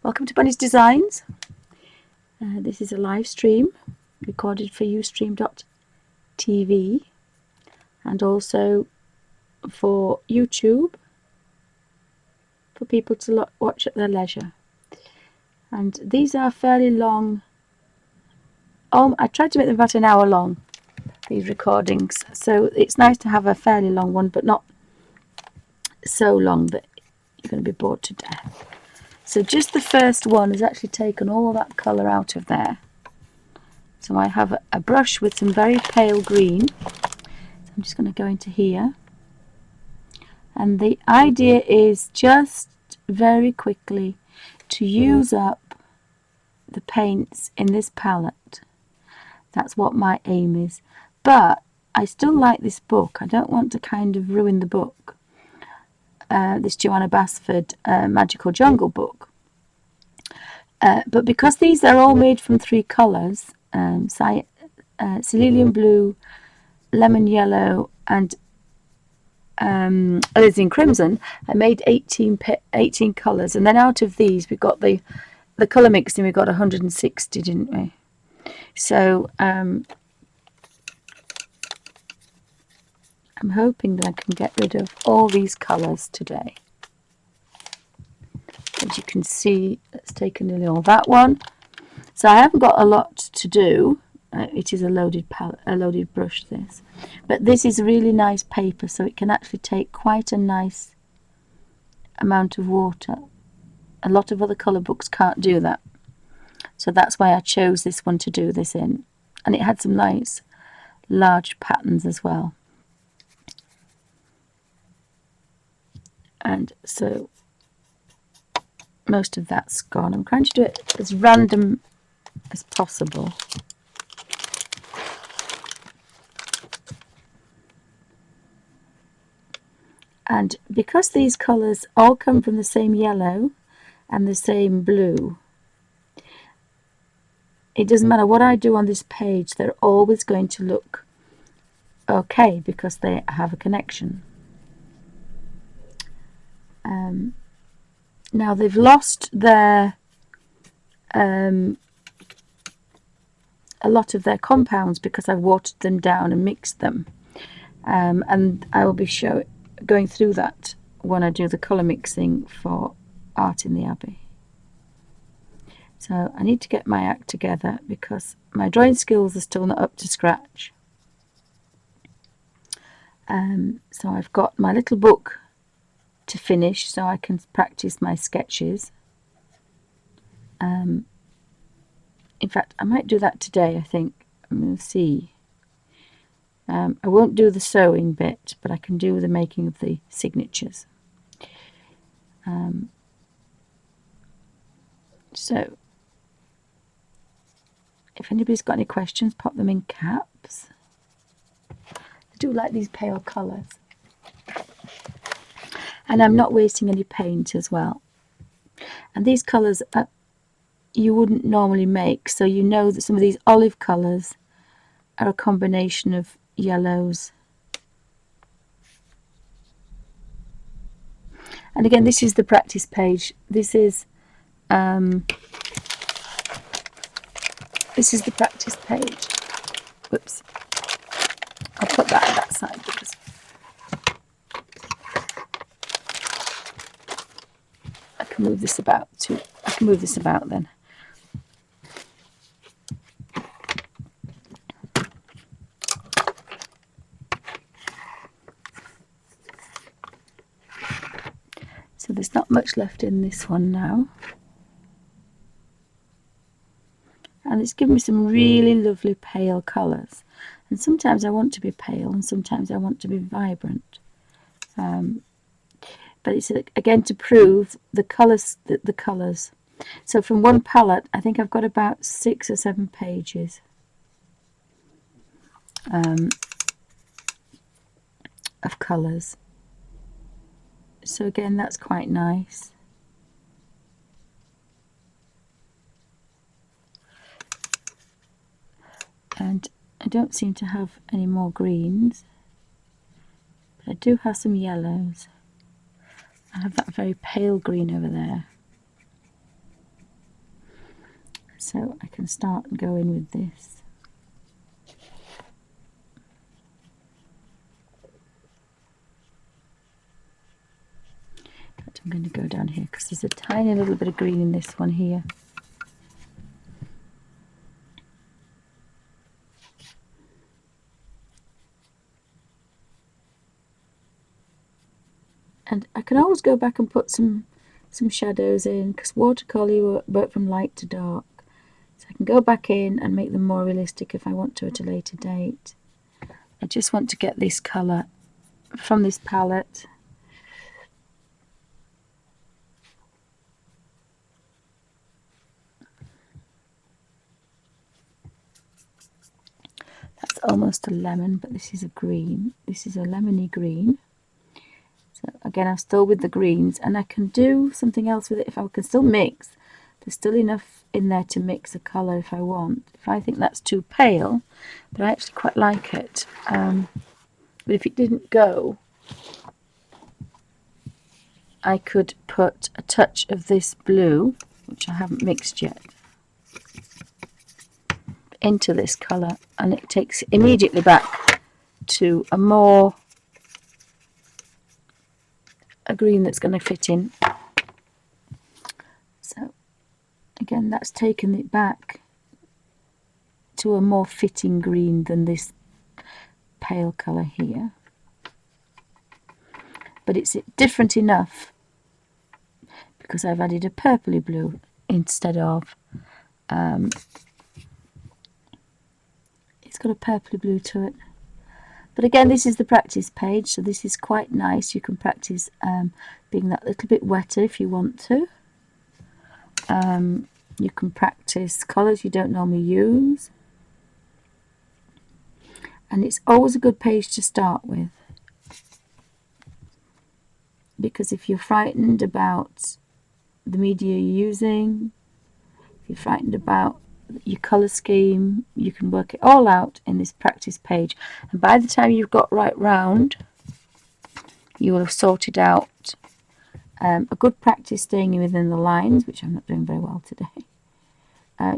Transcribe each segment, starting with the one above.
Welcome to Bunny's Designs. This is a live stream recorded for ustream.tv and also for YouTube for people to watch at their leisure. And these are fairly long. I tried to make them about an hour long, these recordings, so it's nice to have a fairly long one, but not so long that you're going to be bored to death. So just the first one has actually taken all that colour out of there. So I have a brush with some very pale green. So I'm just going to go into here. And the idea is just very quickly to use up the paints in this palette. That's what my aim is. But I still like this book. I don't want to kind of ruin the book. This Johanna Basford Magical Jungle book. But because these are all made from three colours, cerulean blue, lemon yellow and alizarin crimson, I made 18 colours, and then out of these we got the colour mixing, we got 160, didn't we? So I'm hoping that I can get rid of all these colours today. As you can see, it's taken nearly all that one. So I haven't got a lot to do. It is a loaded brush, this. But this is really nice paper, so it can actually take quite a nice amount of water. A lot of other colour books can't do that. So that's why I chose this one to do this in. And it had some nice large patterns as well. And so most of that's gone. I'm trying to do it as random as possible. And because these colours all come from the same yellow and the same blue, it doesn't matter what I do on this page, they're always going to look okay because they have a connection. Now they've lost their a lot of their compounds because I've watered them down and mixed them, and I will be going through that when I do the colour mixing for Art in the Abbey. So I need to get my act together because my drawing skills are still not up to scratch. So I've got my little book to finish so I can practice my sketches. In fact, I might do that today, I think. I'm going to see. I won't do the sewing bit, but I can do the making of the signatures. So, if anybody's got any questions, pop them in caps. I do like these pale colours. And I'm not wasting any paint as well. And these colours you wouldn't normally make, so you know that some of these olive colours are a combination of yellows. And again, this is the practice page. This is the practice page. Whoops. I'll put that on that side because I can move this about too. I can move this about then. So there's not much left in this one now. And it's given me some really lovely pale colours. And sometimes I want to be pale and sometimes I want to be vibrant. But it's again to prove the colours. So from one palette, I think I've got about 6 or 7 pages of colours. So again, that's quite nice. And I don't seem to have any more greens, but I do have some yellows. I have that very pale green over there. So I can start and go in with this. But I'm going to go down here because there's a tiny little bit of green in this one here. And I can always go back and put some shadows in, because watercolour you work from light to dark. So I can go back in and make them more realistic if I want to at a later date. I just want to get this colour from this palette. That's almost a lemon, but this is a green. This is a lemony green. So again, I'm still with the greens, and I can do something else with it if I can still mix. There's still enough in there to mix a colour if I want. If I think that's too pale, but I actually quite like it. But if it didn't go, I could put a touch of this blue, which I haven't mixed yet, into this colour, and it takes it immediately back to a green that's going to fit in. So again, that's taken it back to a more fitting green than this pale colour here. But it's different enough because I've added a purpley blue instead of it's got a purpley blue to it. But again, this is the practice page, so this is quite nice. You can practice being that little bit wetter if you want to. You can practice colours you don't normally use. And it's always a good page to start with, because if you're frightened about the media you're using, if you're frightened about your colour scheme, you can work it all out in this practice page. And by the time you've got right round, you will have sorted out a good practice staying within the lines, which I'm not doing very well today.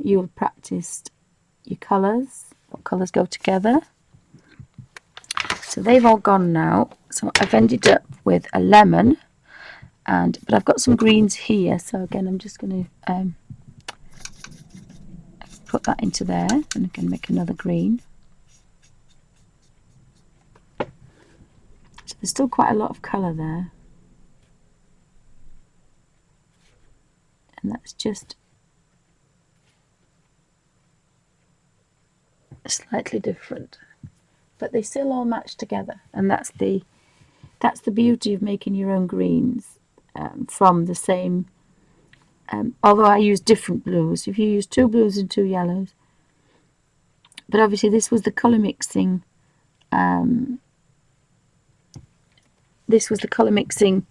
You will have practiced your colours, what colours go together. So they've all gone now. So I've ended up with a lemon, but I've got some greens here. So again, I'm just going to put that into there, and again make another green. So there's still quite a lot of colour there, and that's just slightly different, but they still all match together, and that's the beauty of making your own greens from the same. Although I use different blues, if you use 2 blues and 2 yellows, but obviously this was the colour mixing. This was the colour mixing.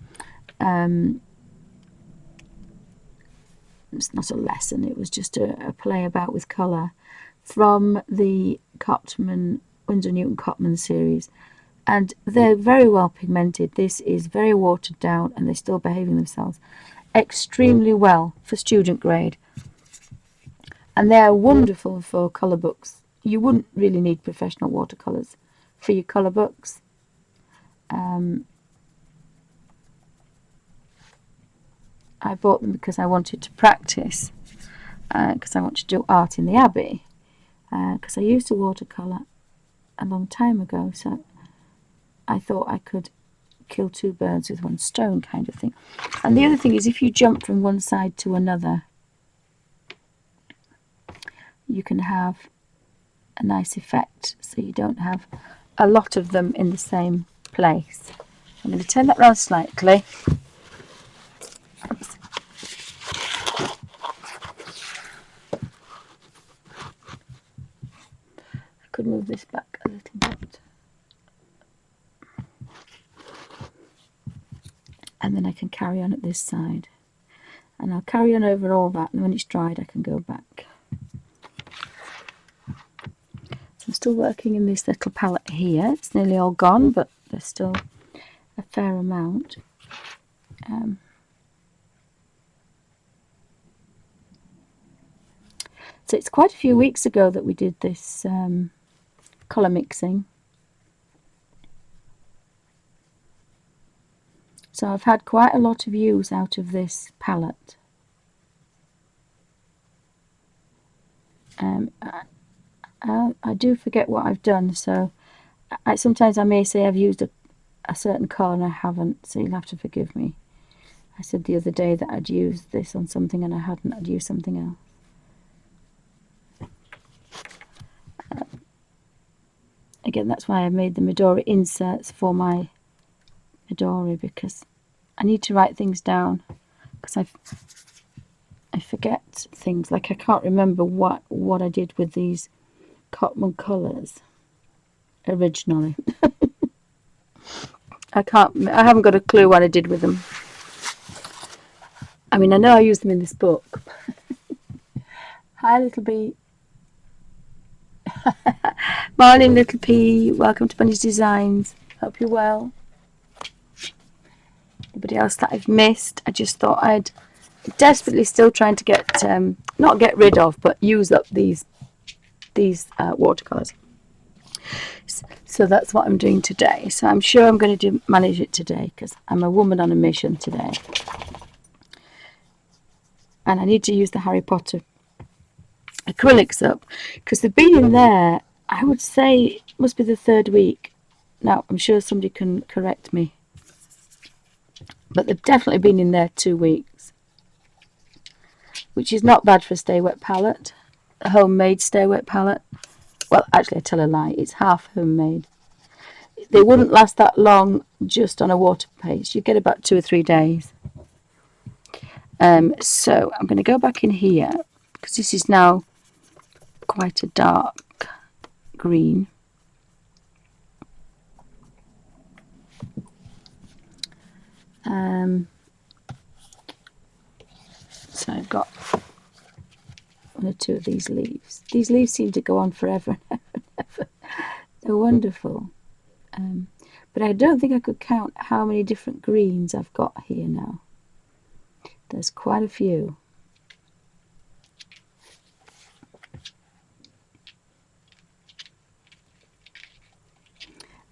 It's not a lesson; it was just a play about with colour from the Winsor Newton Cotman series, and they're very well pigmented. This is very watered down, and they're still behaving themselves extremely well for student grade, and they're wonderful for colour books. You wouldn't really need professional watercolours for your colour books. I bought them because I wanted to practice, because I want to do art in the Abbey, because I used a watercolour a long time ago, so I thought I could kill 2 birds with 1 stone kind of thing. And the other thing is, if you jump from one side to another, you can have a nice effect, so you don't have a lot of them in the same place. I'm going to turn that round slightly. Oops. I could move this back a little bit. And then I can carry on at this side, and I'll carry on over all that, and when it's dried I can go back. So I'm still working in this little palette here. It's nearly all gone, but there's still a fair amount. So it's quite a few weeks ago that we did this colour mixing. So I've had quite a lot of use out of this palette. I do forget what I've done, so sometimes I may say I've used a certain colour and I haven't, so you'll have to forgive me. I said the other day that I'd used this on something and I hadn't, I'd used something else. Again, that's why I made the Midori inserts for my Midori, because I need to write things down, because I forget things. Like I can't remember what I did with these cotton colours originally. I haven't got a clue what I did with them. I mean, I know I used them in this book. Hi, Little Bee. Morning, Little P. Welcome to Bunny's Designs. Hope you're well. Anybody else that I've missed? I just thought I'd desperately still trying to get, not get rid of, but use up these watercolours. So that's what I'm doing today. So I'm sure I'm going to manage it today, because I'm a woman on a mission today. And I need to use the Harry Potter acrylics up, because they've been in there, I would say it must be the 3rd week. Now, I'm sure somebody can correct me, but they've definitely been in there 2 weeks, which is not bad for a Stay Wet palette, a homemade Stay Wet palette. Well, actually, I tell a lie, it's half homemade. They wouldn't last that long just on a water paste. You get about 2 or 3 days. So I'm going to go back in here, because this is now quite a dark green. So I've got 1 or 2 of these leaves. These leaves seem to go on forever and ever and ever. They're wonderful. But I don't think I could count how many different greens I've got here now. There's quite a few.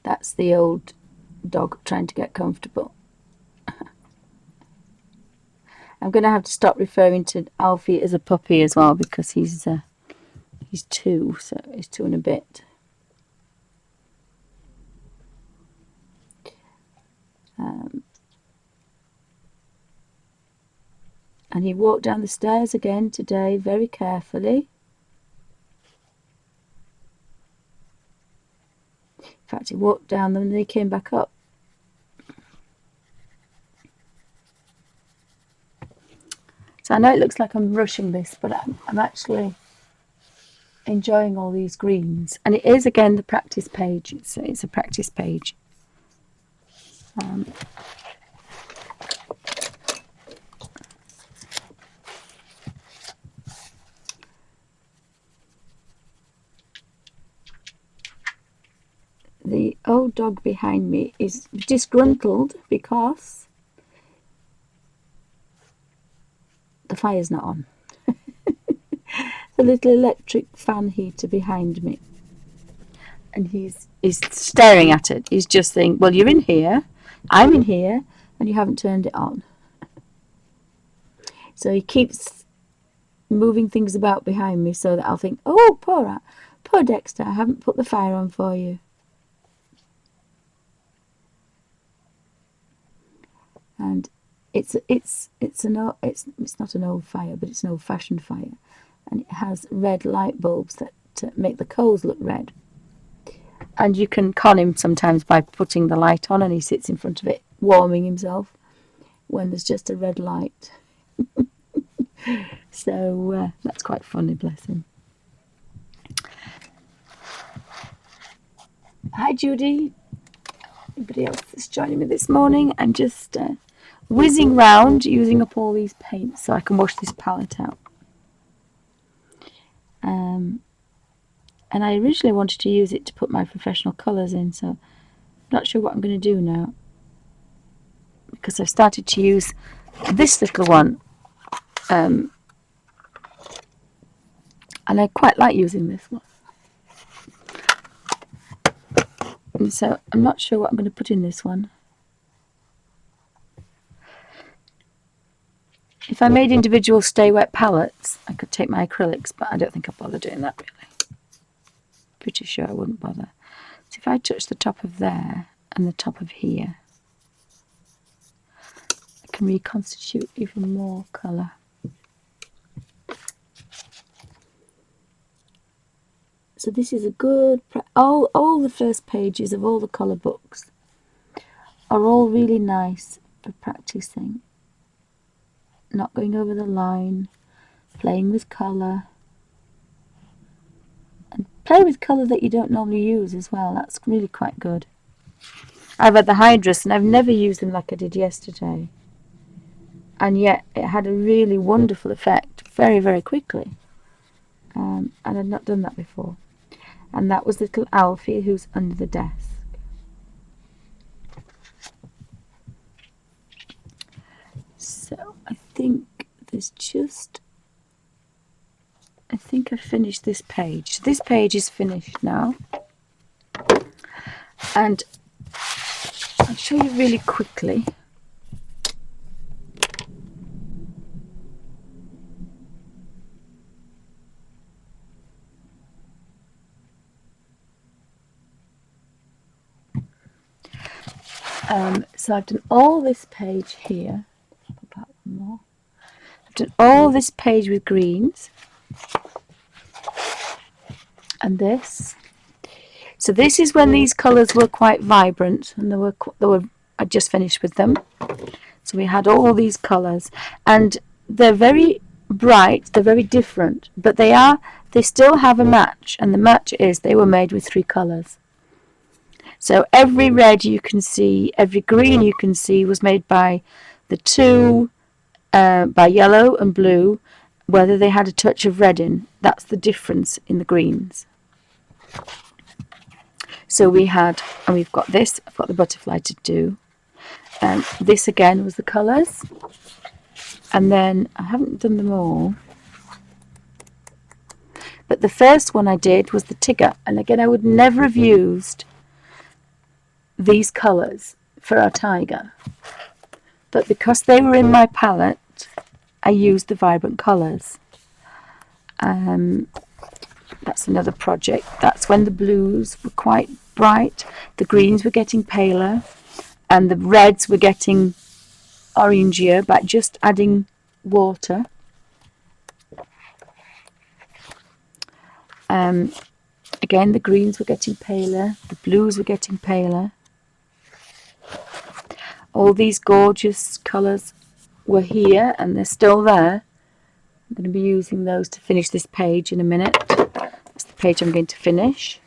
That's the old dog trying to get comfortable. I'm going to have to stop referring to Alfie as a puppy as well, because he's 2, so he's 2 and a bit. And he walked down the stairs again today very carefully. In fact, he walked down them and then he came back up. So I know it looks like I'm rushing this, but I'm actually enjoying all these greens. And it is, again, the practice page. It's a practice page. The old dog behind me is disgruntled because the fire's not on. The little electric fan heater behind me. And he's staring at it. He's just saying, well, you're in here, I'm in here, and you haven't turned it on. So he keeps moving things about behind me so that I'll think, oh, poor Dexter, I haven't put the fire on for you. And it's not an old fire, but it's an old-fashioned fire, and it has red light bulbs that make the coals look red. And you can con him sometimes by putting the light on, and he sits in front of it warming himself when there's just a red light. So that's quite funny, bless him. Hi, Judy. Anybody else that's joining me this morning? I'm just whizzing round using up all these paints so I can wash this palette out. And I originally wanted to use it to put my professional colours in, so I'm not sure what I'm going to do now, because I've started to use this little one and I quite like using this one. And so I'm not sure what I'm going to put in this one. If I made individual stay wet palettes, I could take my acrylics, but I don't think I'll bother doing that really. Pretty sure I wouldn't bother. So if I touch the top of there and the top of here, I can reconstitute even more colour. So this is a good, all the first pages of all the colour books are all really nice for practising. Not going over the line, playing with colour. And play with colour that you don't normally use as well, that's really quite good. I've had the Hydrus and I've never used them like I did yesterday. And yet it had a really wonderful effect very, very quickly. And I'd not done that before. And that was little Alfie who's under the desk. So I think there's just... I think I've finished this page. This page is finished now. And I'll show you really quickly. So I've done all this page here. Put that one more. I've done all this page with greens. And this. So this is when these colours were quite vibrant, and I just finished with them. So we had all these colours, and they're very bright, they're very different, but they still have a match, and the match is they were made with 3 colours. So every red you can see, every green you can see was made by the 2, by yellow and blue, whether they had a touch of red in. That's the difference in the greens. So we had, and we've got this, I've got the butterfly to do. This again was the colours. And then, I haven't done them all. But the first one I did was the Tigger. And again, I would never have used these colours for our tiger. But because they were in my palette, I used the vibrant colours. That's another project. That's when the blues were quite bright, the greens were getting paler, and the reds were getting orangier by just adding water. Again, the greens were getting paler, the blues were getting paler. All these gorgeous colours were here, and they're still there. I'm going to be using those to finish this page in a minute. That's the page I'm going to finish.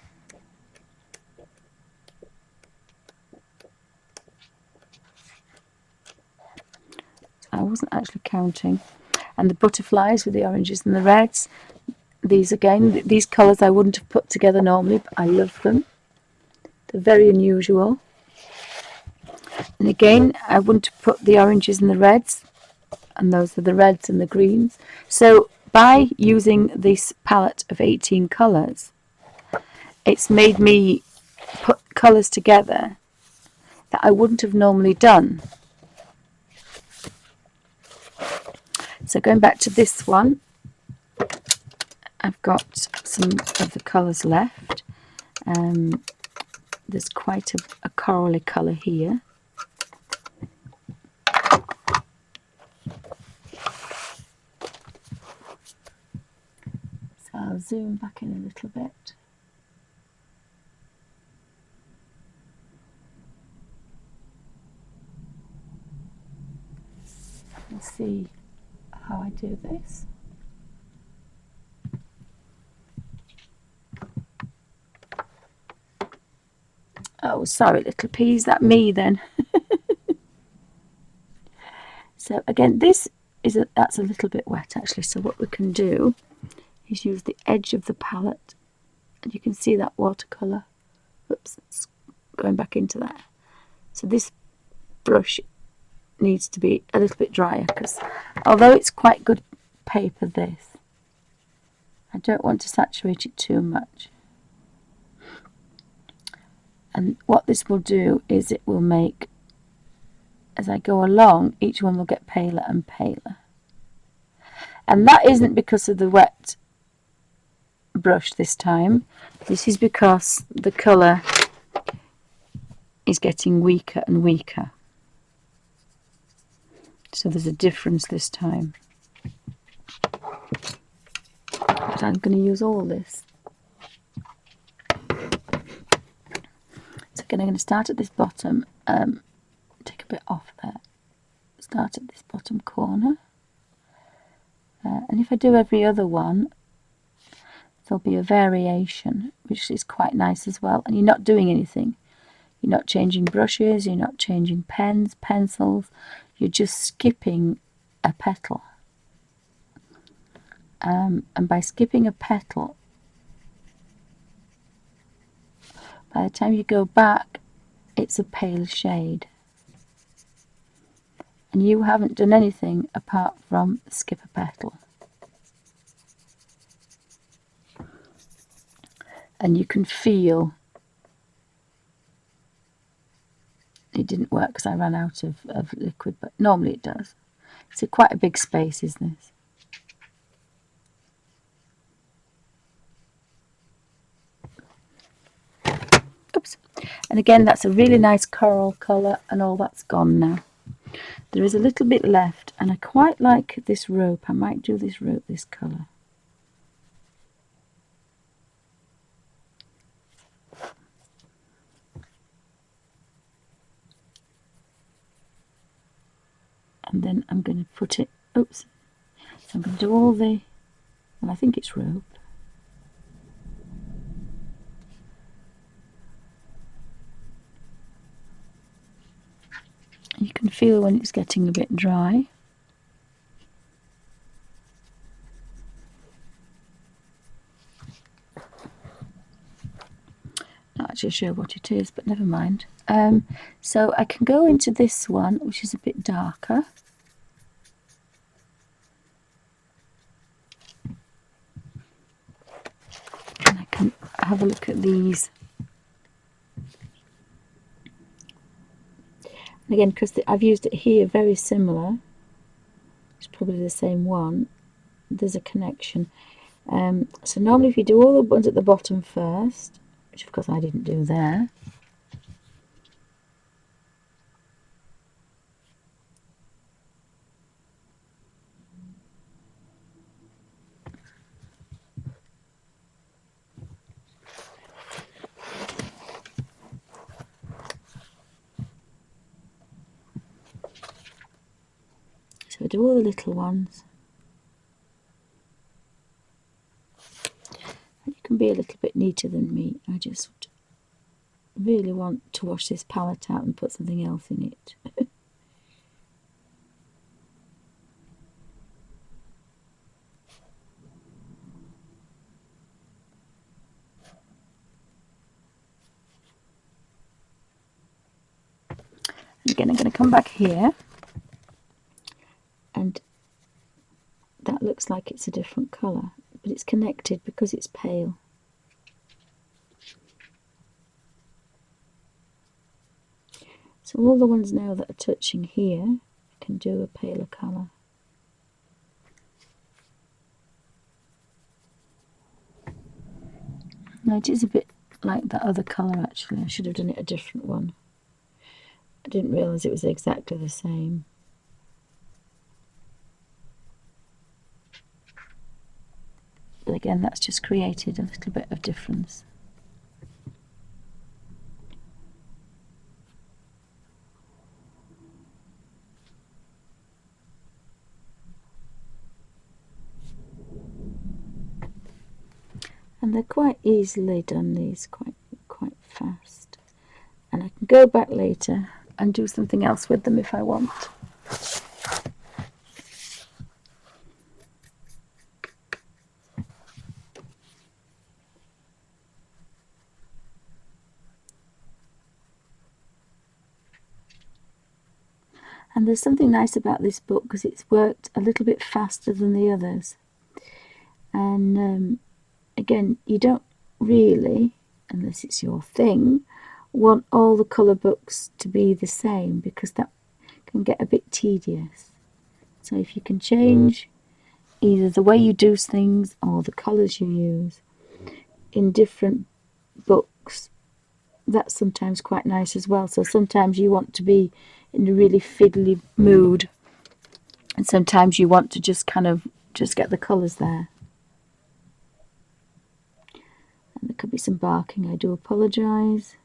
I wasn't actually counting. And the butterflies with the oranges and the reds. These again, these colours I wouldn't have put together normally, but I love them. They're very unusual. And again, I wouldn't have put the oranges and the reds, and those are the reds and the greens. So by using this palette of 18 colours, it's made me put colours together that I wouldn't have normally done. So going back to this one, I've got some of the colours left. There's quite a corally colour here. So I'll zoom back in a little bit. Let's see how I do this. Oh, sorry, little peas, that me then. So again, this is that's a little bit wet actually. So what we can do is use the edge of the palette, and you can see that watercolour. Oops, it's going back into that. So this brush needs to be a little bit drier, because although it's quite good paper, this, I don't want to saturate it too much. And what this will do is it will make, as I go along, each one will get paler and paler. And that isn't because of the wet brush this time. This is because the colour is getting weaker and weaker. So there's a difference this time. But I'm going to use all this. So again, I'm going to start at this bottom, take a bit off there. Start at this bottom corner. And if I do every other one, there'll be a variation, which is quite nice as well. And you're not doing anything. You're not changing brushes, you're not changing pens, pencils. You're just skipping a petal. And by skipping a petal, by the time you go back, it's a pale shade. And you haven't done anything apart from skip a petal. And you can feel it didn't work because I ran out of liquid, but normally it does. It's quite a big space, isn't it? Oops. And again, that's a really nice coral colour, and all that's gone now. There is a little bit left, and I quite like this rope. I might do this rope this colour. And then I'm going to put it, oops, so I'm going to do all the, well, I think it's rope. You can feel when it's getting a bit dry. Not actually sure what it is, but never mind. So I can go into this one, which is a bit darker. And I can have a look at these. And again, because I've used it here very similar, it's probably the same one, there's a connection. So normally if you do all the ones at the bottom first, which of course I didn't do there, so I do all the little ones. And you can be a little bit neater than me. I just really want to wash this palette out and put something else in it. Again, I'm going to come back here, and that looks like it's a different colour, but it's connected because it's pale. So all the ones now that are touching here, I can do a paler colour. Now it is a bit like that other colour actually. I should have done it a different one. I didn't realise it was exactly the same. But again, that's just created a little bit of difference. And they're quite easily done, these, quite fast. And I can go back later and do something else with them if I want. And there's something nice about this book because it's worked a little bit faster than the others. And again, you don't really, unless it's your thing, want all the colour books to be the same, because that can get a bit tedious. So if you can change either the way you do things or the colours you use in different books, that's sometimes quite nice as well. So sometimes you want to be in a really fiddly mood, and sometimes you want to just get the colours there. And there could be some barking, I do apologise.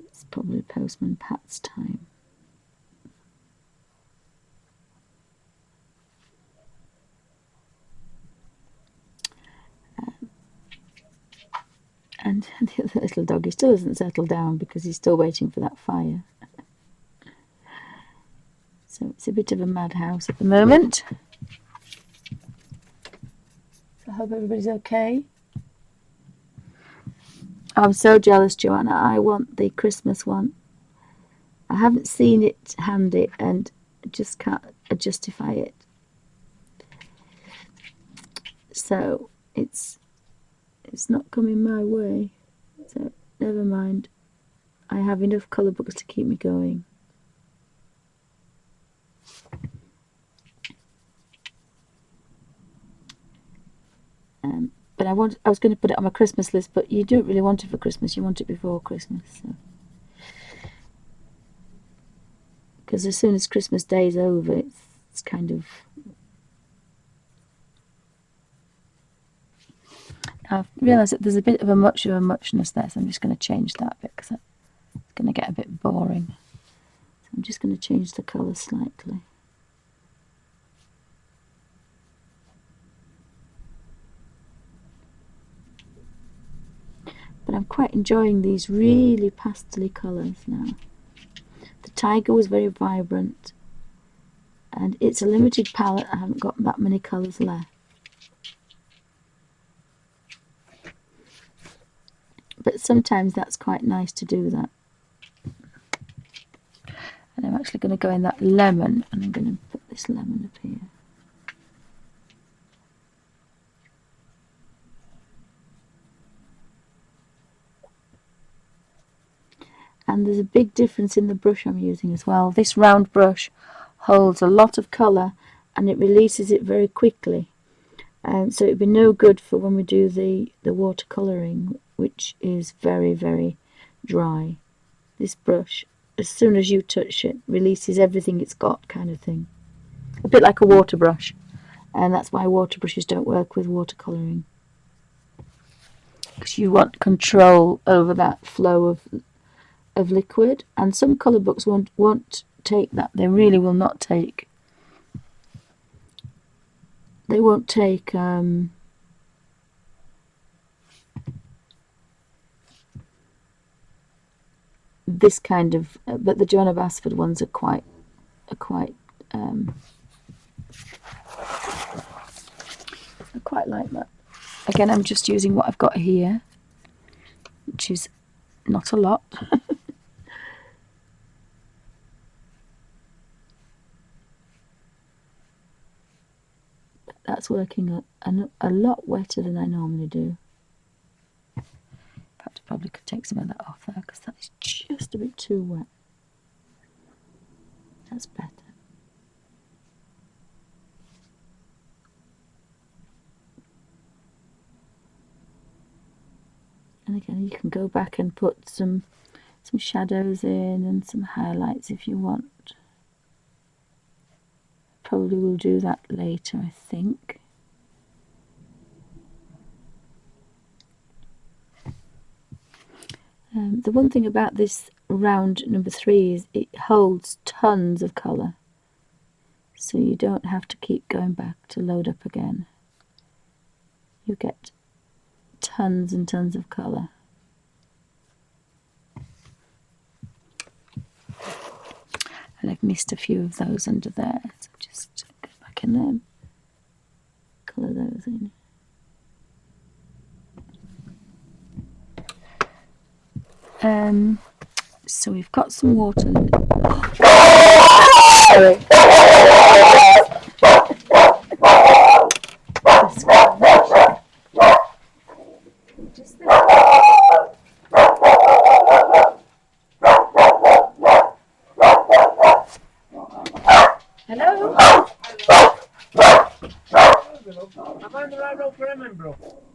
It's probably Postman Pat's time. And the other little doggy still hasn't settled down because he's still waiting for that fire. So it's a bit of a madhouse at the moment. So I hope everybody's okay. I'm so jealous, Johanna. I want the Christmas one. I haven't seen it handy and just can't justify it. So it's not coming my way. So never mind. I have enough colour books to keep me going. But I was going to put it on my Christmas list, but you don't really want it for Christmas. You want it before Christmas. So. Because as soon as Christmas Day is over, it's kind of... I've realised that there's a bit of a muchness there, so I'm just going to change that bit because it's going to get a bit boring. So I'm just going to change the colour slightly. But I'm quite enjoying these really pastel colours now. The tiger was very vibrant, and it's a limited palette. I haven't got that many colours left. But sometimes that's quite nice to do that. And I'm actually going to go in that lemon, and I'm going to put this lemon up here. And there's a big difference in the brush I'm using as well. This round brush holds a lot of colour and it releases it very quickly. So it'd be no good for when we do the watercolouring, which is very, very dry. This brush, as soon as you touch it, releases everything it's got, kind of thing. A bit like a water brush. And that's why water brushes don't work with watercolouring. Because you want control over that flow of liquid, and some colour books won't take that. They really will not take. They won't take this kind of. But the Johanna Basford ones are quite I quite like that. Again, I'm just using what I've got here, which is not a lot. That's working a lot wetter than I normally do. In fact, I probably could take some of that off there because that is just a bit too wet. That's better. And again, you can go back and put some shadows in and some highlights if you want. Probably will do that later, I think. The one thing about this round number 3 is it holds tons of colour, so you don't have to keep going back to load up again. You get tons and tons of colour. And I've missed a few of those under there, so just go back in there, colour those in. So we've got some water. Sorry. The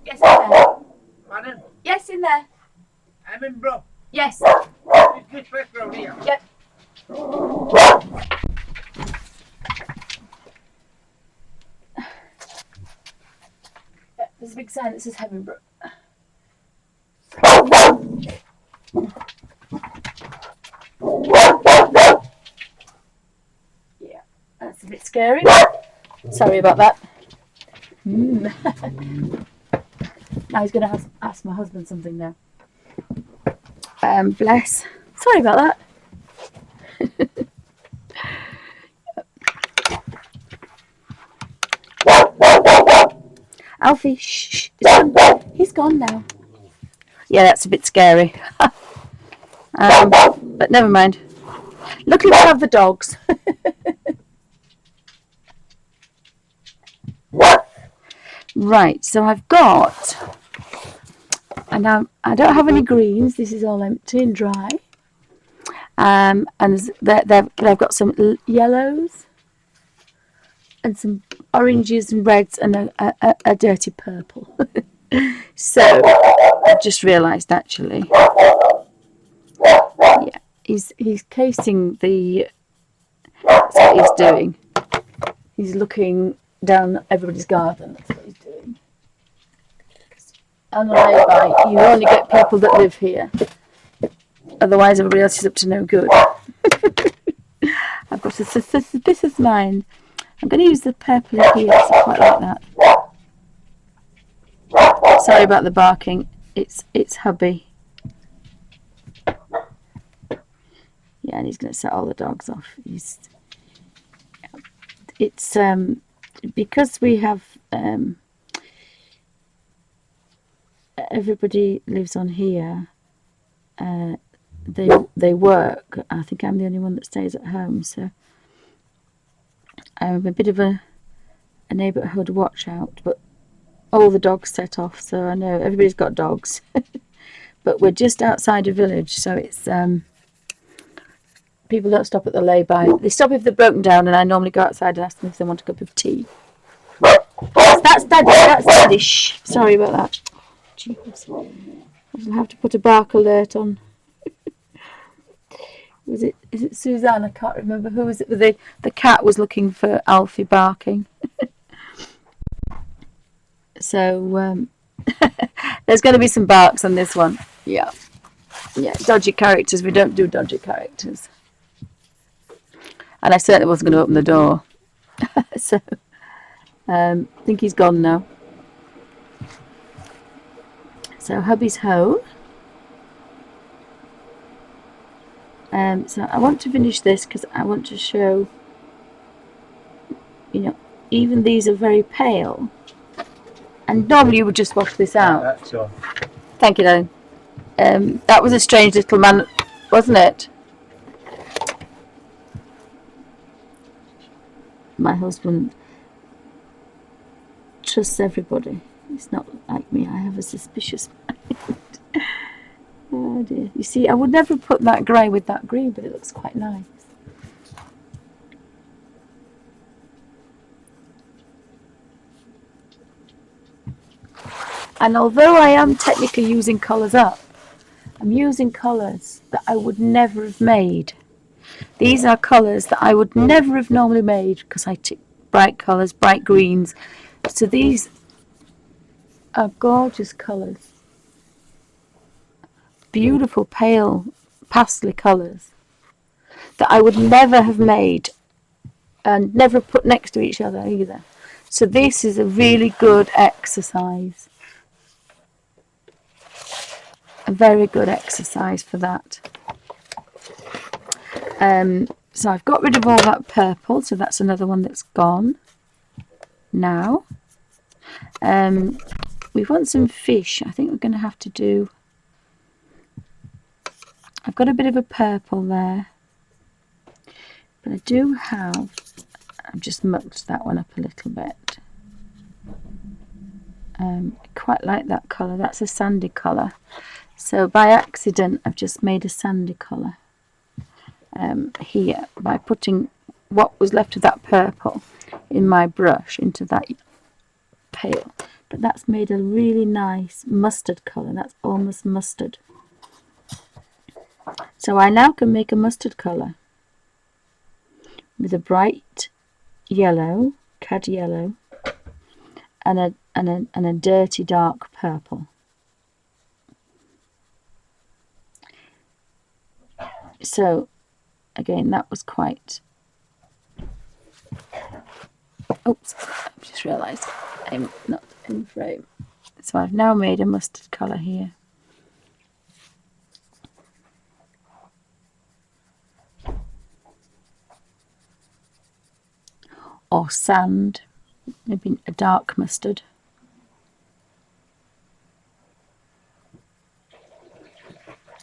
Yes, in there. Pardon? Yes, in there. Yes. Yep. There's a big sign that says Heavenbrook. Yeah, that's a bit scary. Sorry about that. Now he's going to ask my husband something now. Bless. Sorry about that. Alfie, shh. He's gone now. Yeah, that's a bit scary. But never mind. Luckily we have the dogs. Right, so I've got, and now I don't have any greens. This is all empty and dry. And but I've got some yellows and some oranges and reds and a dirty purple. So I've just realised actually, yeah, he's casing the. That's what he's doing. He's looking down everybody's garden. That's what he's doing. On a lay-by, you only get people that live here. Otherwise, everybody else is up to no good. I've got a suspicious mind. I'm going to use the purple here because I quite like that. Sorry about the barking. It's hubby. Yeah, and he's going to set all the dogs off. It's because we have everybody lives on here. They work. I think I'm the only one that stays at home, so I'm a bit of a neighbourhood watch out. But all the dogs set off, so I know everybody's got dogs. But we're just outside a village, so it's people don't stop at the lay-by. They stop if they're broken down, and I normally go outside and ask them if they want a cup of tea. That's Daddy. That's Daddy. Shh. Sorry about that. Jeez. I'll have to put a bark alert on. Is it Suzanne? I can't remember. Who was it? The cat was looking for Alfie barking. So there's going to be some barks on this one. Yeah. Dodgy characters. We don't do dodgy characters. And I certainly wasn't going to open the door. So I think he's gone now. So hubby's home. So I want to finish this because I want to show, even these are very pale. And normally you would just wash this out. Thank you, darling. That was a strange little man, wasn't it? My husband trusts everybody. He's not like me. I have a suspicious mind. Oh dear. You see, I would never put that grey with that green, but it looks quite nice. And although I am technically using colours up, I'm using colours that I would never have made. These are colours that I would never have normally made because I took bright colours, bright greens. So these are gorgeous colours. Beautiful pale pastel colours that I would never have made and never put next to each other either. So this is a really good exercise. A very good exercise for that. So I've got rid of all that purple, so that's another one that's gone now. We want some fish. I think we're going to have to do, I've got a bit of a purple there, but I do have, I've just mucked that one up a little bit. I quite like that colour. That's a sandy colour. So by accident I've just made a sandy colour here by putting what was left of that purple in my brush into that pale but that's made a really nice mustard colour. That's almost mustard. So I now can make a mustard colour with a bright yellow, cad yellow, and a dirty dark purple. So again, that was quite... Oops, I've just realised I'm not in frame. So I've now made a mustard colour here. Or sand, maybe a dark mustard.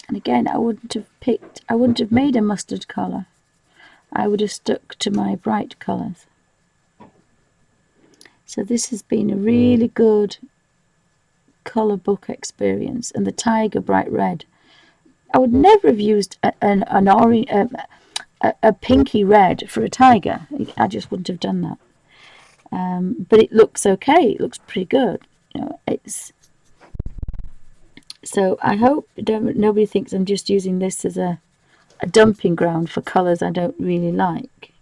And again, I wouldn't have made a mustard colour. I would have stuck to my bright colours. So this has been a really good colour book experience. And the tiger bright red, I would never have used an orange, a pinky red for a tiger. I just wouldn't have done that. But it looks okay. It looks pretty good. You know, it's... So I hope nobody thinks I'm just using this as a dumping ground for colours I don't really like.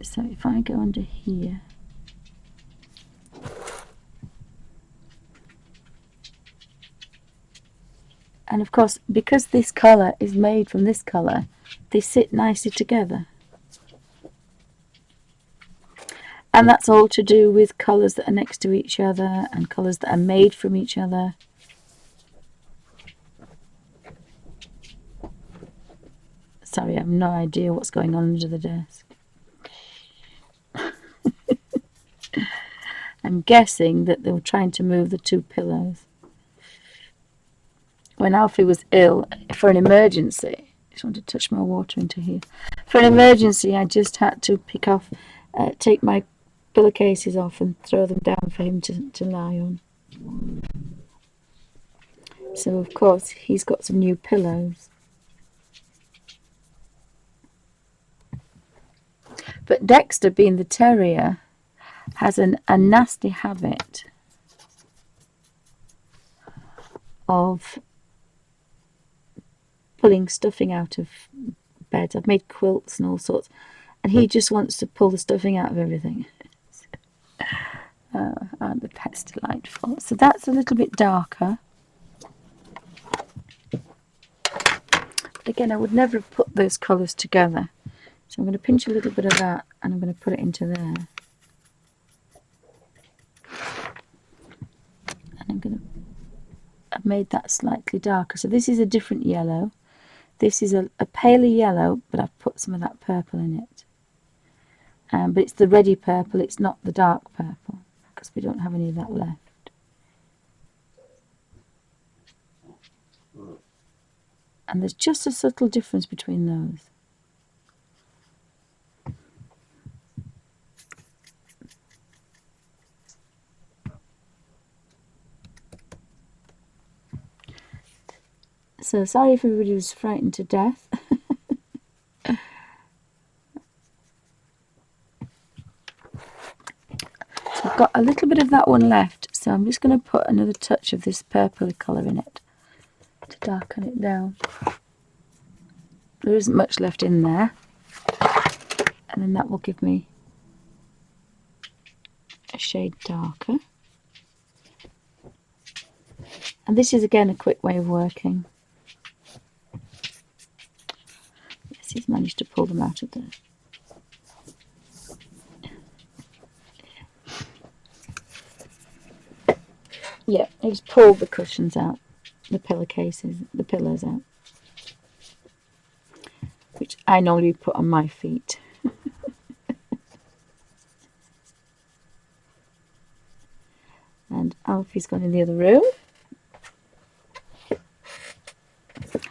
So if I go under here, and of course because this colour is made from this colour, they sit nicely together. And that's all to do with colours that are next to each other and colours that are made from each other. Sorry, I have no idea what's going on under the desk. I'm guessing that they were trying to move the two pillows. When Alfie was ill, for an emergency, I just want to touch my water into here. For an emergency, I just had to take my pillowcases off and throw them down for him to lie on. So of course he's got some new pillows. But Dexter, being the terrier, has a nasty habit of pulling stuffing out of beds. I've made quilts and all sorts, and he just wants to pull the stuffing out of everything. Aren't the pets delightful? So that's a little bit darker. But again, I would never have put those colours together. So I'm going to pinch a little bit of that and I'm going to put it into there. And I've made that slightly darker. So this is a different yellow. This is a paler yellow, but I've put some of that purple in it. But it's the reddy purple, it's not the dark purple, because we don't have any of that left. And there's just a subtle difference between those. So sorry if everybody was frightened to death. So I've got a little bit of that one left, so I'm just going to put another touch of this purple colour in it to darken it down. There isn't much left in there, and then that will give me a shade darker. And this is again a quick way of working. Yes, he's managed to pull them out of there. Yeah, he's pulled the cushions out, the pillowcases, the pillows out, which I normally put on my feet. And Alfie's gone in the other room.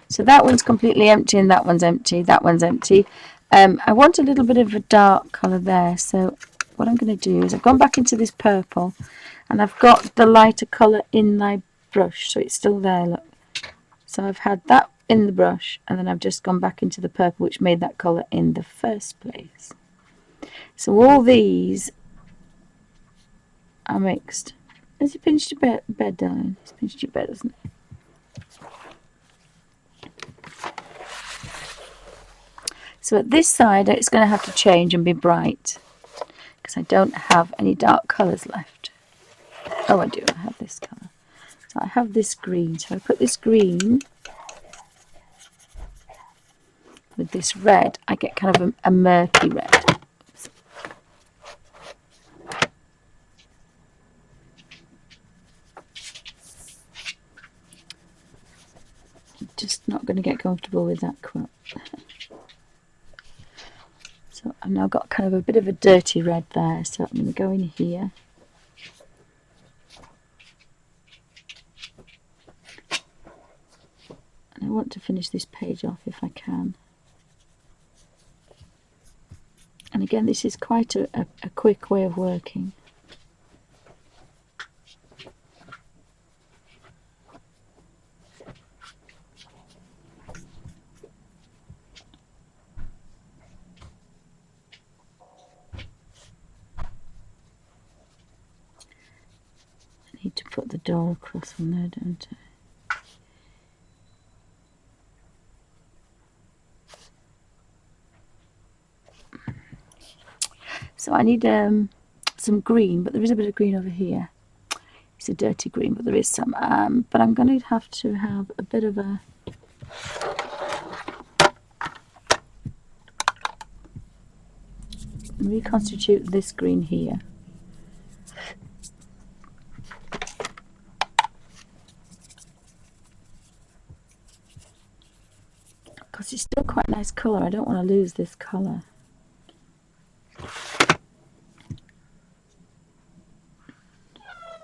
So that one's completely empty and that one's empty, that one's empty. I want a little bit of a dark colour there, so what I'm going to do is I've gone back into this purple and I've got the lighter colour in my brush, so it's still there, look. So I've had that in the brush, and then I've just gone back into the purple which made that colour in the first place. So all these are mixed. Has he pinched your bed, darling? He's pinched your bed, hasn't he? So at this side it's going to have to change and be bright because I don't have any dark colours left. Oh, I do. I have this colour. So I have this green. So I put this green with this red. I get kind of a murky red. Oops. I'm just not going to get comfortable with that quilt. So I've now got kind of a bit of a dirty red there. So I'm going to go in here. I want to finish this page off if I can. And again, this is quite a quick way of working. I need to put the door across from there, don't I? So I need some green, but there is a bit of green over here. It's a dirty green, but there is some. But I'm going to have a bit of a... reconstitute this green here. Because it's still quite a nice colour. I don't want to lose this colour.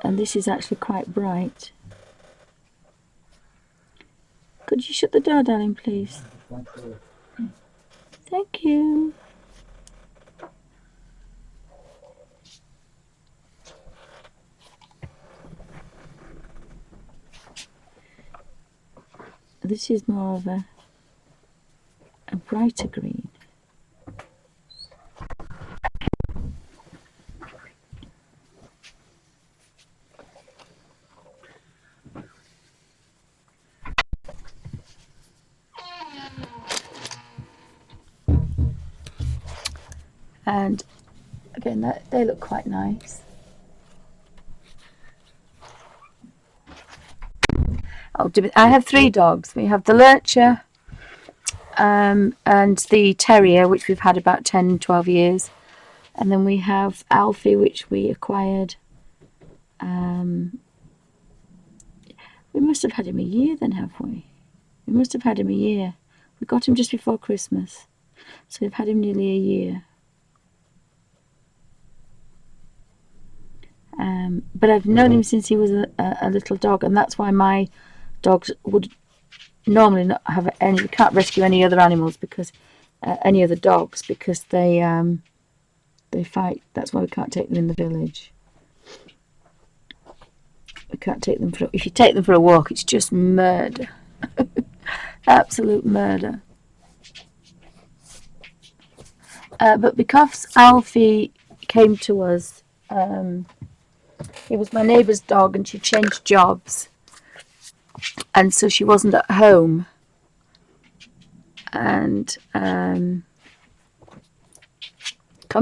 And this is actually quite bright. Could you shut the door, darling, please? Thank you. This is more of a brighter green. And again, they look quite nice. Oh, I have 3 dogs. We have the Lurcher and the Terrier, which we've had about 10-12 years. And then we have Alfie, which we acquired. We must have had him a year then, have we? We must have had him a year. We got him just before Christmas. So we've had him nearly a year. But I've known him since he was a little dog, and that's why my dogs would normally not have any. We can't rescue any other animals because any other dogs because they fight. That's why we can't take them in the village. We can't take them if you take them for a walk, it's just murder. Absolute murder. But because Alfie came to us, he was my neighbour's dog and she changed jobs. And so she wasn't at home. And come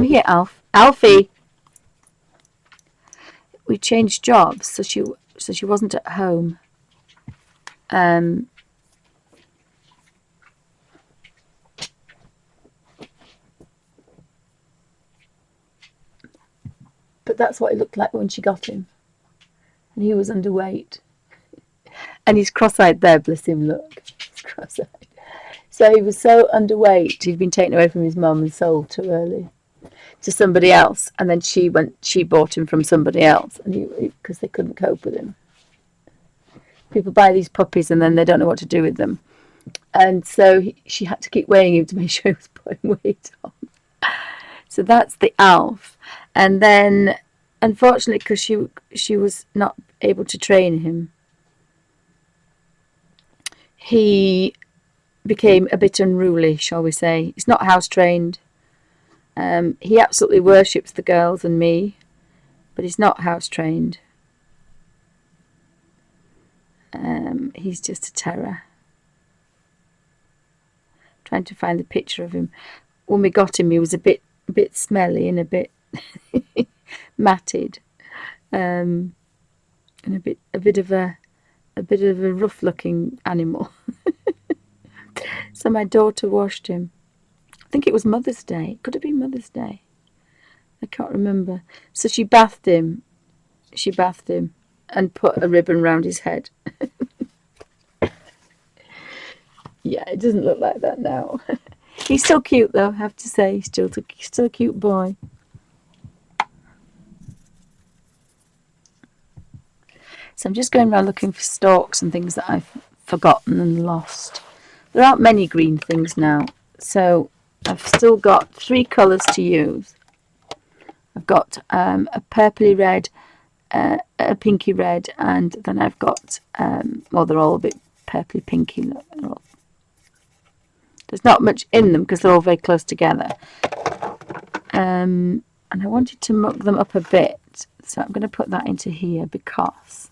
here, Alfie. We changed jobs, so she wasn't at home. But that's what it looked like when she got him. And he was underweight. And he's cross-eyed there, bless him, look. He's cross-eyed. So he was so underweight, he'd been taken away from his mum and sold too early to somebody else. And then she bought him from somebody else, and because they couldn't cope with him. People buy these puppies and then they don't know what to do with them. And so she had to keep weighing him to make sure he was putting weight on. So that's the Alf. And then, unfortunately, because she was not able to train him, he became a bit unruly, shall we say. He's not house trained. He absolutely worships the girls and me, but he's not house trained. He's just a terror. Trying to find the picture of him. When we got him, he was a bit smelly and a bit matted, and a bit of a rough-looking animal. So my daughter washed him. I think it was Mother's Day. Could have been Mother's Day. I can't remember. So she bathed him. And put a ribbon round his head. Yeah, it doesn't look like that now. He's still cute, though, I have to say. He's still a cute boy. So I'm just going around looking for stalks and things that I've forgotten and lost. There aren't many green things now, so I've still got 3 colours to use. I've got a purpley red, a pinky red, and then I've got, well, they're all a bit purpley pinky. There's not much in them because they're all very close together. And I wanted to muck them up a bit, so I'm going to put that into here because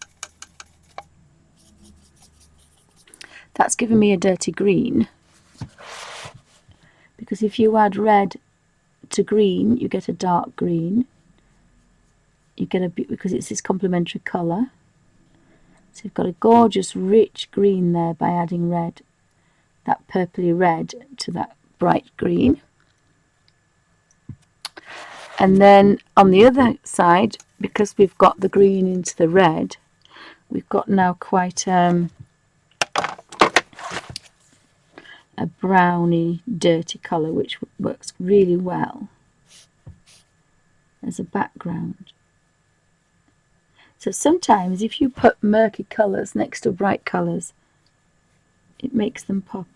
that's giving me a dirty green. Because if you add red to green, you get a dark green. You get a bit, because it's this complementary colour. So you've got a gorgeous rich green there by adding red, that purpley red to that bright green. And then on the other side, because we've got the green into the red, we've got now quite a browny, dirty colour, which works really well as a background. So sometimes if you put murky colours next to bright colours, it makes them pop.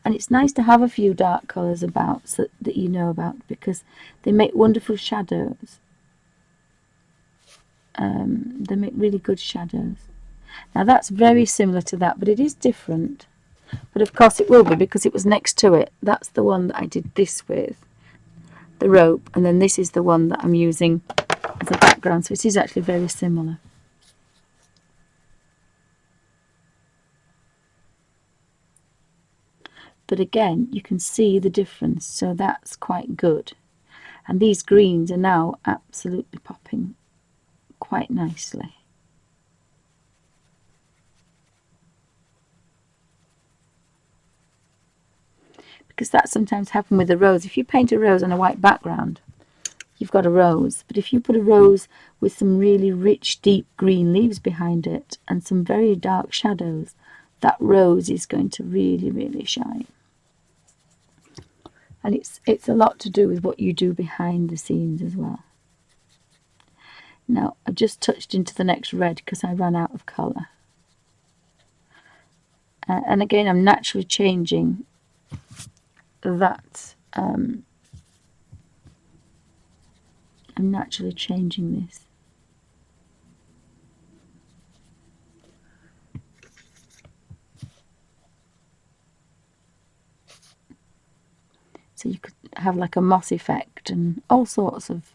And it's nice to have a few dark colours about that you know about, because they make wonderful shadows. They make really good shadows. Now that's very similar to that, but it is different. But of course it will be, because it was next to it. That's the one that I did this with, the rope, and then this is the one that I'm using as a background. So it is actually very similar. But again, you can see the difference, so that's quite good. And these greens are now absolutely popping quite nicely. Because that sometimes happens with a rose. If you paint a rose on a white background, you've got a rose. But if you put a rose with some really rich, deep green leaves behind it and some very dark shadows, that rose is going to really, really shine. And it's a lot to do with what you do behind the scenes as well. Now, I've just touched into the next red because I ran out of colour. And again, I'm naturally changing that. I'm naturally changing this. So you could have like a moss effect and all sorts of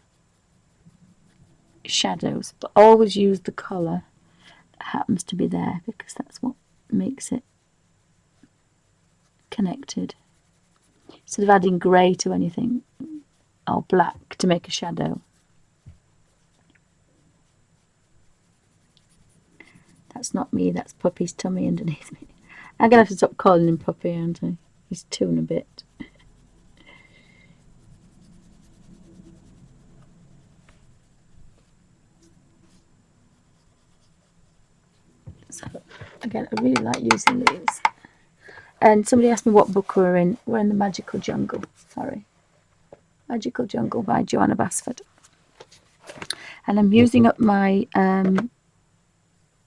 shadows, but always use the colour that happens to be there, because that's what makes it connected. Instead of adding grey to anything or black to make a shadow. That's not me, that's Puppy's tummy underneath me. I'm going to have to stop calling him Puppy, aren't I? He's 2 and a bit. So, again, I really like using these. And somebody asked me what book we're in. We're in the Magical Jungle. Sorry. Magical Jungle by Johanna Basford. And I'm using up my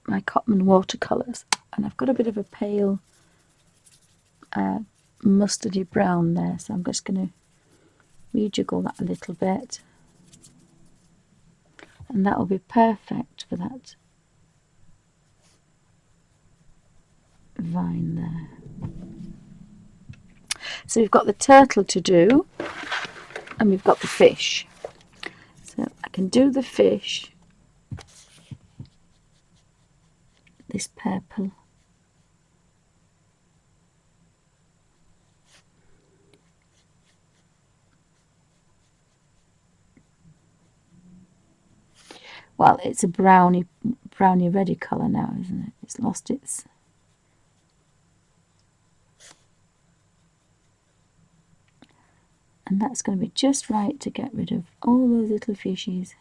my Cotman watercolours. And I've got a bit of a pale mustardy brown there. So I'm just going to rejiggle that a little bit. And that will be perfect for that. vine there. So we've got the turtle to do, and we've got the fish. So I can do the fish, this purple. Well, it's a browny reddy colour now, isn't it? It's lost its... And that's going to be just right to get rid of all those little fishies.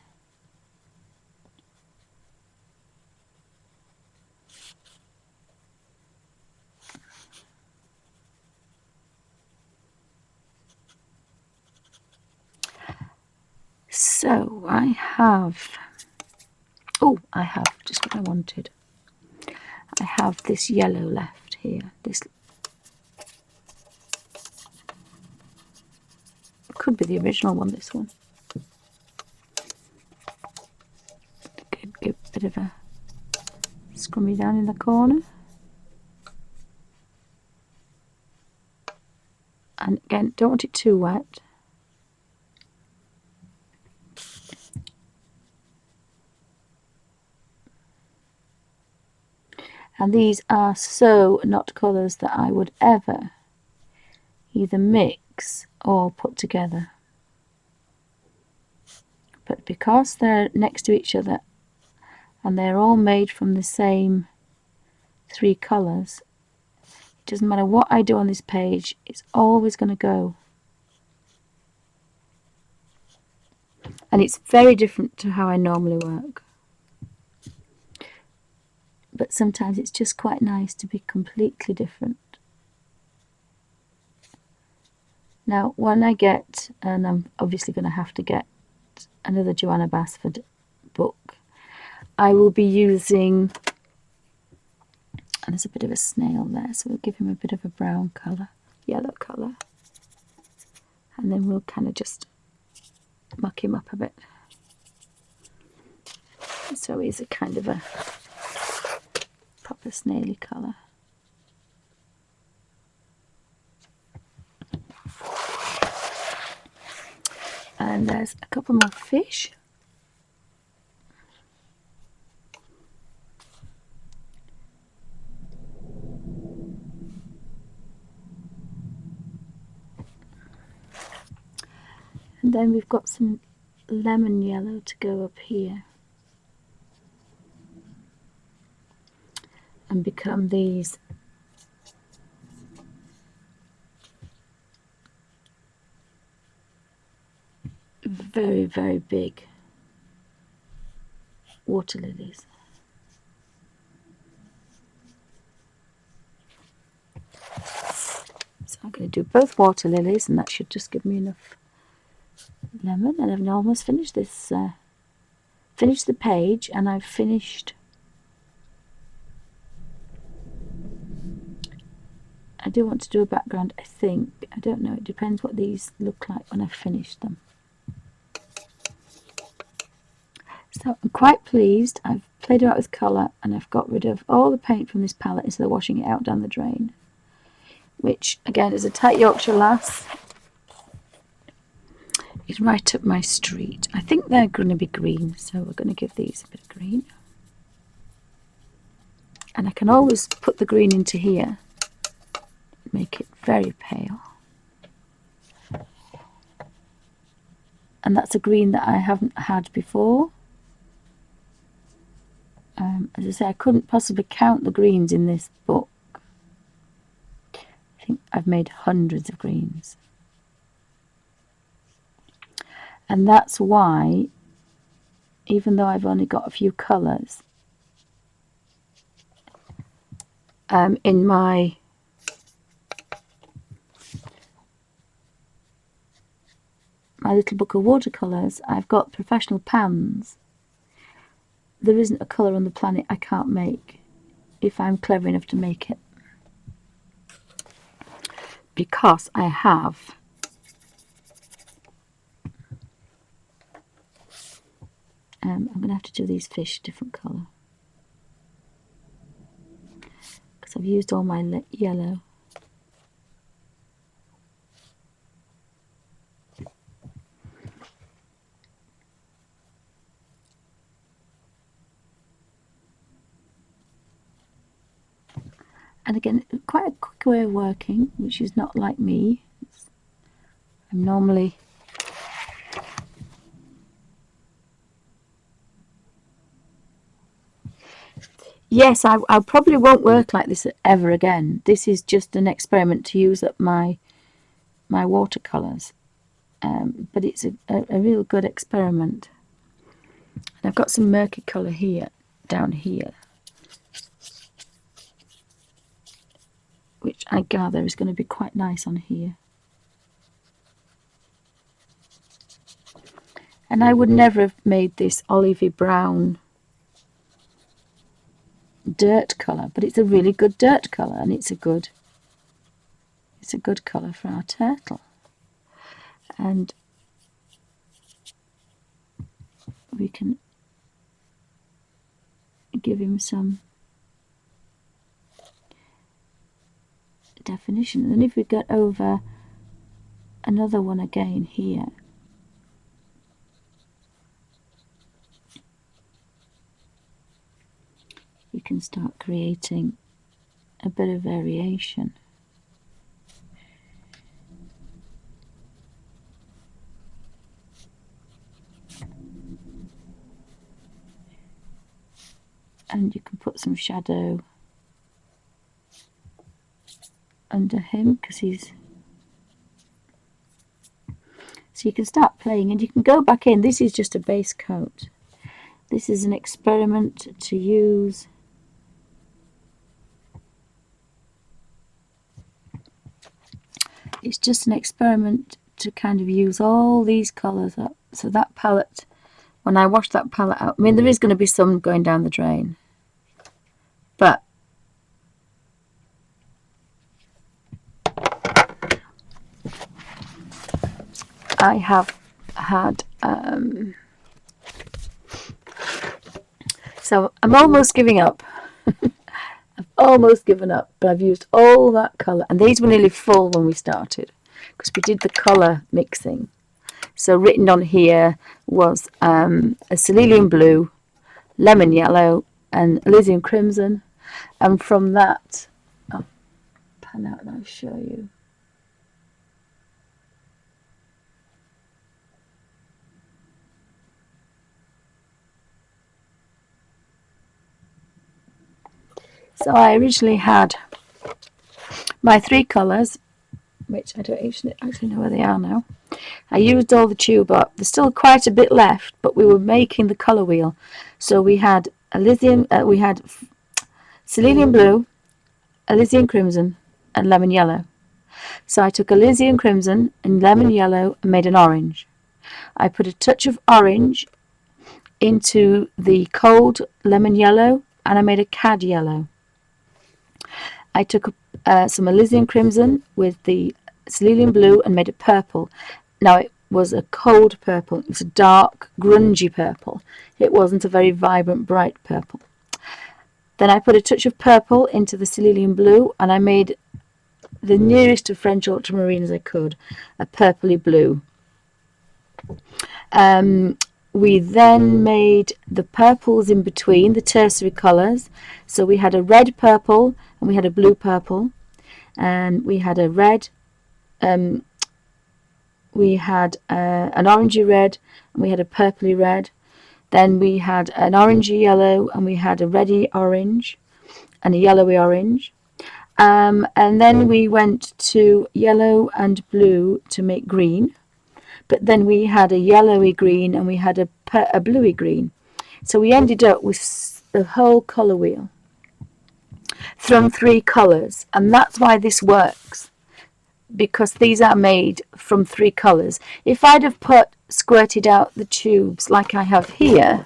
So I have just what I wanted. I have this yellow left here. This could be the original one, this one. Give a bit of a scrummy down in the corner. And again, don't want it too wet. And these are so not colours that I would ever either mix or put together. But because they're next to each other and they're all made from the same 3 colours, it doesn't matter what I do on this page, it's always going to go. And it's very different to how I normally work. But sometimes it's just quite nice to be completely different. Now, when I get, and I'm obviously going to have to get another Johanna Basford book, I will be using, and there's a bit of a snail there, so we'll give him a bit of a brown colour, yellow colour, and then we'll kind of just muck him up a bit. So he's a kind of a proper snaily colour. And there's a couple more fish. And then we've got some lemon yellow to go up here and become these very, very big water lilies. So I'm going to do both water lilies, and that should just give me enough lemon. And I've almost finished this, finished the page, and I've finished. I do want to do a background, I think. I don't know, it depends what these look like when I've finished them. So I'm quite pleased. I've played about with colour, and I've got rid of all the paint from this palette instead of washing it out down the drain. Which, again, is a tight Yorkshire lass. It's right up my street. I think they're going to be green, so we're going to give these a bit of green. And I can always put the green into here, make it very pale. And that's a green that I haven't had before. As I say, I couldn't possibly count the greens in this book. I think I've made hundreds of greens. And that's why, even though I've only got a few colours, in my little book of watercolours, I've got professional pans. There isn't a colour on the planet I can't make if I'm clever enough to make it. Because I have I'm going to have to do these fish a different colour. Because So I've used all my yellow. And again, quite a quick way of working, which is not like me. I'm normally yes, I probably won't work like this ever again. This is just an experiment to use up my watercolours, but it's a real good experiment. And I've got some murky colour here, down here, which I gather is going to be quite nice on here. And I would never have made this olivey brown dirt colour, but it's a really good dirt colour, and it's a good colour for our turtle. And we can give him some definition. And if we get over another one again here, you can start creating a bit of variation. And you can put some shadow under him because he's... So you can start playing, and you can go back in. This is just a base coat. This is an experiment to use it's just an experiment to kind of use all these colours up. So that palette, when I wash that palette out, I mean, there is going to be some going down the drain, but I have had so I'm almost giving up. I've almost given up, but I've used all that colour, and these were nearly full when we started because we did the colour mixing. So written on here was a cerulean blue, lemon yellow, and Elysian crimson, and from that, I'll pan out and I'll show you. So I originally had my three colours, which I don't actually know where they are now. I used all the tube up. There's still quite a bit left, but we were making the colour wheel. So we had we had cerulean blue, Elysian crimson, and lemon yellow. So I took Elysian crimson and lemon yellow and made an orange. I put a touch of orange into the cold lemon yellow, and I made a cad yellow. I took some Elysian crimson with the cerulean blue and made it purple. Now it was a cold purple. It was a dark, grungy purple. It wasn't a very vibrant, bright purple. Then I put a touch of purple into the cerulean blue, and I made the nearest to French ultramarine as I could, a purpley blue. We then made the purples in between, the tertiary colours. So we had a red purple, and we had a blue purple, and we had a red, we had an orangey red, and we had a purpley red. Then we had an orangey yellow, and we had a reddy orange, and a yellowy orange. And then we went to yellow and blue to make green. But then we had a yellowy green, and we had a bluey green. So we ended up with the whole colour wheel from three colours, and that's why this works, because these are made from three colours. If I'd have squirted out the tubes like I have here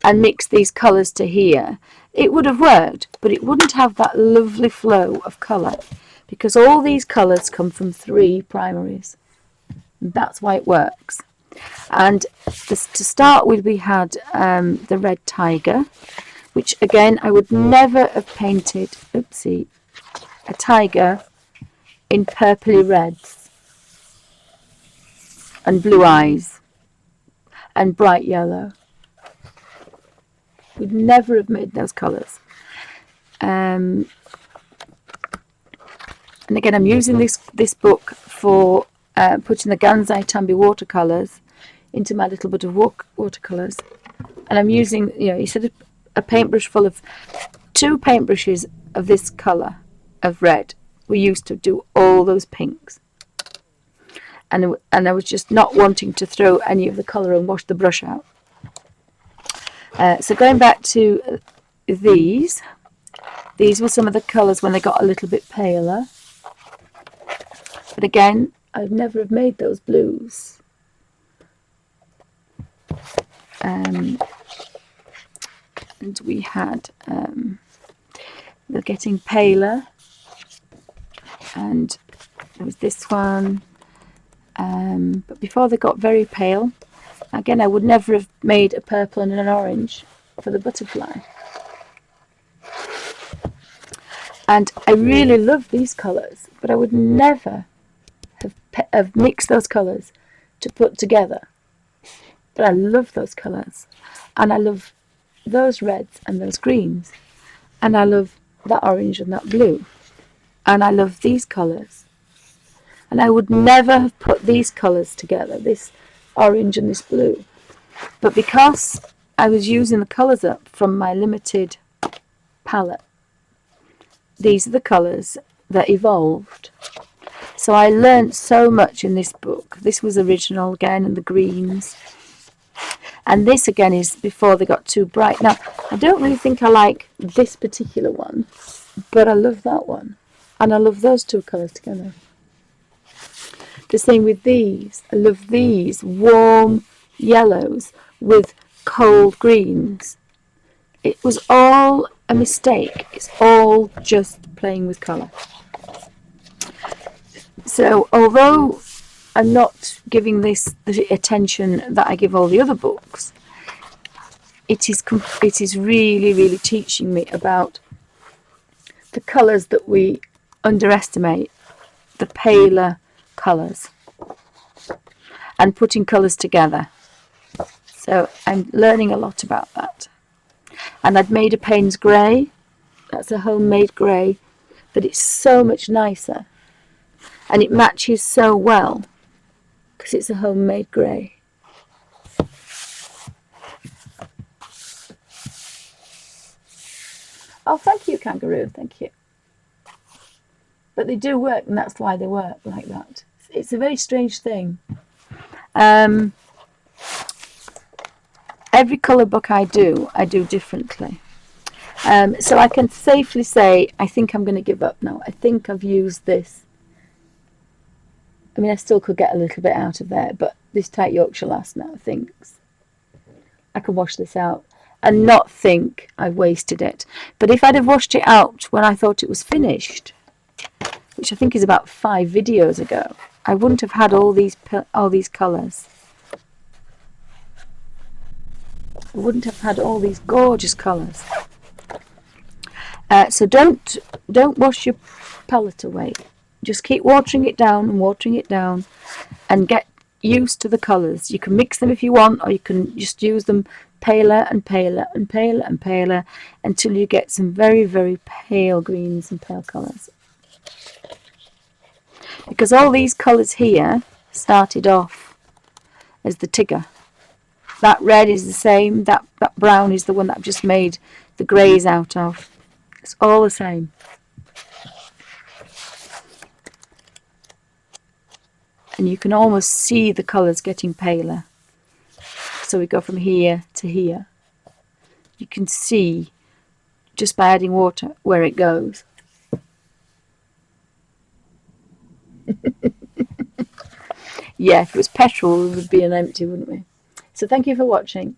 and mixed these colours to here, it would have worked, but it wouldn't have that lovely flow of colour, because all these colours come from three primaries. That's why it works. And to start with, we had the red tiger, which again I would never have painted, oopsie, a tiger in purpley reds and blue eyes and bright yellow. Would never have made those colours. And again, I'm using this book for putting the Gansai Tambi watercolours into my little bit of watercolours. And I'm using, you said a paintbrush full of 2 paintbrushes of this colour of red. We used to do all those pinks. And I was just not wanting to throw any of the colour and wash the brush out. So going back to these were some of the colours when they got a little bit paler. But again, I'd never have made those blues. And we had, they're getting paler. And there was this one. But before they got very pale, again, I would never have made a purple and an orange for the butterfly. And I really love these colours, but I would never have mixed those colours to put together. But I love those colours, and I love those reds and those greens, and I love that orange and that blue, and I love these colours. And I would never have put these colours together, this orange and this blue. But because I was using the colours up from my limited palette, these are the colours that evolved. So I learnt so much in this book. This was original again, and the greens. And this again is before they got too bright. Now, I don't really think I like this particular one, but I love that one. And I love those 2 colours together. The same with these. I love these warm yellows with cold greens. It was all a mistake. It's all just playing with colour. So although I'm not giving this the attention that I give all the other books, it is really, really teaching me about the colours that we underestimate, the paler colours, and putting colours together. So I'm learning a lot about that. And I'd made a Payne's grey. That's a homemade grey, but it's so much nicer, and it matches so well because it's a homemade grey. Oh, thank you, Kangaroo, thank you. But they do work, and that's why they work like that. It's a very strange thing. Every colour book I do differently. So I can safely say I think I'm going to give up now. I think I've used this. I mean, I still could get a little bit out of there, but this tight Yorkshire lass now thinks I can wash this out and not think I've wasted it. But if I'd have washed it out when I thought it was finished, which I think is about 5 videos ago, I wouldn't have had all these colours. I wouldn't have had all these gorgeous colours. So don't wash your palette away. Just keep watering it down and get used to the colours. You can mix them if you want, or you can just use them paler and paler and paler and paler until you get some very, very pale greens and pale colours. Because all these colours here started off as the Tigger. That red is the same, that brown is the one that I've just made the greys out of. It's all the same. And you can almost see the colours getting paler. So we go from here to here. You can see just by adding water where it goes. Yeah, if it was petrol, we would be an empty, wouldn't we? So thank you for watching.